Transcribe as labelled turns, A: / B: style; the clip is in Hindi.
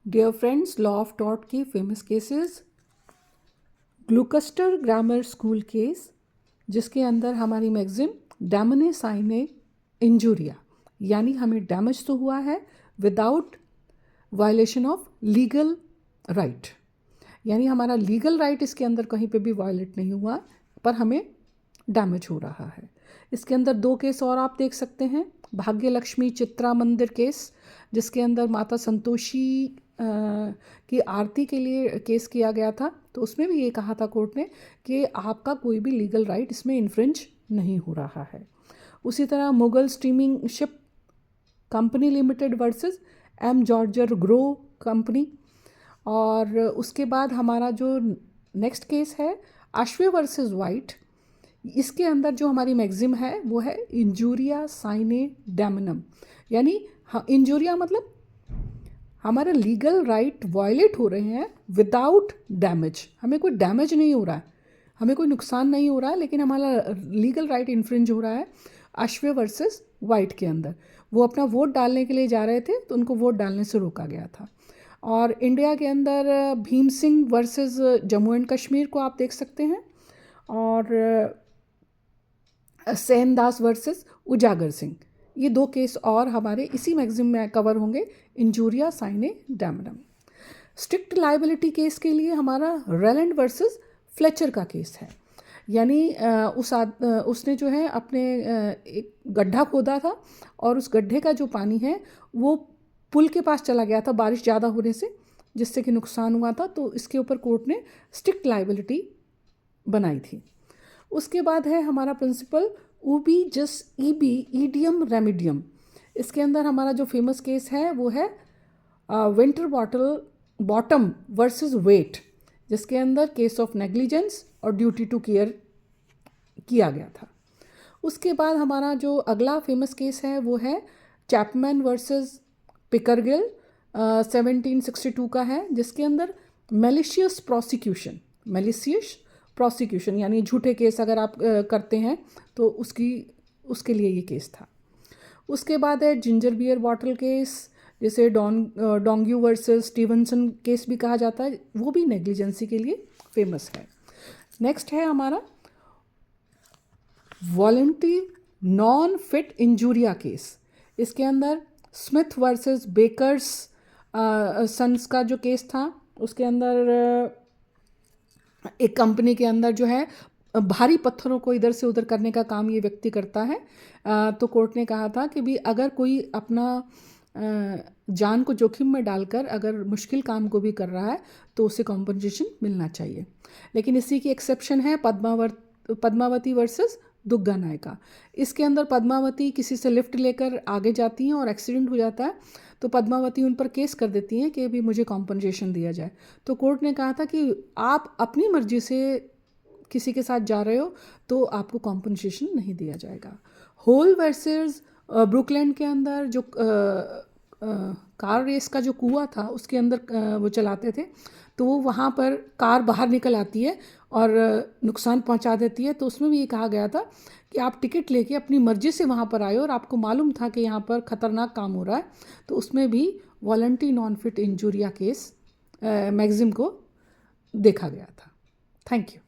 A: Dear friends, law of tort की famous cases, Gloucester grammar school case, जिसके अंदर हमारी मैगजिम डैमने साइने इंजुरिया, यानी हमें डैमेज तो हुआ है without violation of legal right, यानी हमारा लीगल राइट इसके अंदर कहीं पे भी वायलेट नहीं हुआ, पर हमें डैमेज हो रहा है। इसके अंदर दो केस और आप देख सकते हैं। भाग्य लक्ष्मी चित्रा मंदिर केस, जिसके अंदर माता संतोषी की आरती के लिए केस किया गया था, तो उसमें भी ये कहा था कोर्ट ने कि आपका कोई भी लीगल राइट इसमें इन्फ्रिंज नहीं हो रहा है। उसी तरह Mogul steaming ship company limited versus McGregor Gow company, और उसके बाद हमारा जो नेक्स्ट केस है आश्वे वर्सेस वाइट, इसके अंदर जो हमारी मैगजिम है वो है इंजूरिया साइने डैमनम, यानी इंजूरिया मतलब हमारे लीगल राइट वायलेट हो रहे हैं विदाउट डैमेज, हमें कोई डैमेज नहीं हो रहा है, हमें कोई नुकसान नहीं हो रहा है, लेकिन हमारा लीगल राइट इन्फ्रिंज हो रहा है। आश्वे वर्सेस वाइट के अंदर वो अपना वोट डालने के लिए जा रहे थे, तो उनको वोट डालने से रोका गया था। और इंडिया के अंदर भीम सिंह वर्सेस जम्मू एंड कश्मीर को आप देख सकते हैं, और सेनदास वर्सेस उजागर सिंह, ये दो केस और हमारे इसी मैगजिम में कवर होंगे, इंजूरिया साइने डैमनम। स्ट्रिक्ट लाइबिलिटी केस के लिए हमारा रेलैंड वर्सेस फ्लेचर का केस है, यानी उसने जो है अपने एक गड्ढा खोदा था, और उस गड्ढे का जो पानी है वो पुल के पास चला गया था बारिश ज़्यादा होने से, जिससे कि नुकसान हुआ था, तो इसके ऊपर कोर्ट ने स्ट्रिक्ट लाइबिलिटी बनाई थी। उसके बाद है हमारा प्रिंसिपल उबी जस ईबी ईडियम रेमिडियम, इसके अंदर हमारा जो फेमस केस है वो है विंटर बॉटम वर्सेस वेट, जिसके अंदर केस ऑफ नेग्लिजेंस और ड्यूटी टू केयर किया गया था। उसके बाद हमारा जो अगला फेमस केस है वो है चैपमैन वर्सेस पिकरगिल 1762 का है, जिसके अंदर मैलिशियस प्रोसिक्यूशन यानी झूठे केस अगर आप करते हैं तो उसके लिए ये केस था। उसके बाद है जिंजर बियर बॉटल केस, जिसे डोंग्यू वर्सेस स्टीवनसन केस भी कहा जाता है, वो भी नेग्लिजेंसी के लिए फेमस है। नेक्स्ट है हमारा वॉलंटरी नॉन फिट इंजूरिया केस, इसके अंदर स्मिथ वर्सेस बेकर्स सन्स का जो केस था, उसके अंदर एक कंपनी के अंदर जो है भारी पत्थरों को इधर से उधर करने का काम ये व्यक्ति करता है, तो कोर्ट ने कहा था कि भी अगर कोई अपना जान को जोखिम में डालकर अगर मुश्किल काम को भी कर रहा है तो उसे कॉम्पनसेशन मिलना चाहिए। लेकिन इसी की एक्सेप्शन है पद्मावती वर्सेस दुग्गा नायका, इसके अंदर पद्मावती किसी से लिफ्ट लेकर आगे जाती हैं और एक्सीडेंट हो जाता है, तो पद्मावती उन पर केस कर देती हैं कि अभी मुझे कॉम्पनसेशन दिया जाए। तो कोर्ट ने कहा था कि आप अपनी मर्जी से किसी के साथ जा रहे हो तो आपको कॉम्पनसेशन नहीं दिया जाएगा। होल वर्सेस ब्रुकलैंड के अंदर जो कार रेस का जो कुआं था उसके अंदर वो चलाते थे, तो वो वहाँ पर कार बाहर निकल आती है और नुकसान पहुँचा देती है, तो उसमें भी ये कहा गया था कि आप टिकट लेके अपनी मर्जी से वहाँ पर आए और आपको मालूम था कि यहाँ पर ख़तरनाक काम हो रहा है, तो उसमें भी वॉलंटरी नॉन फिट इंजूरिया केस मैगजिम को देखा गया था। Thank you.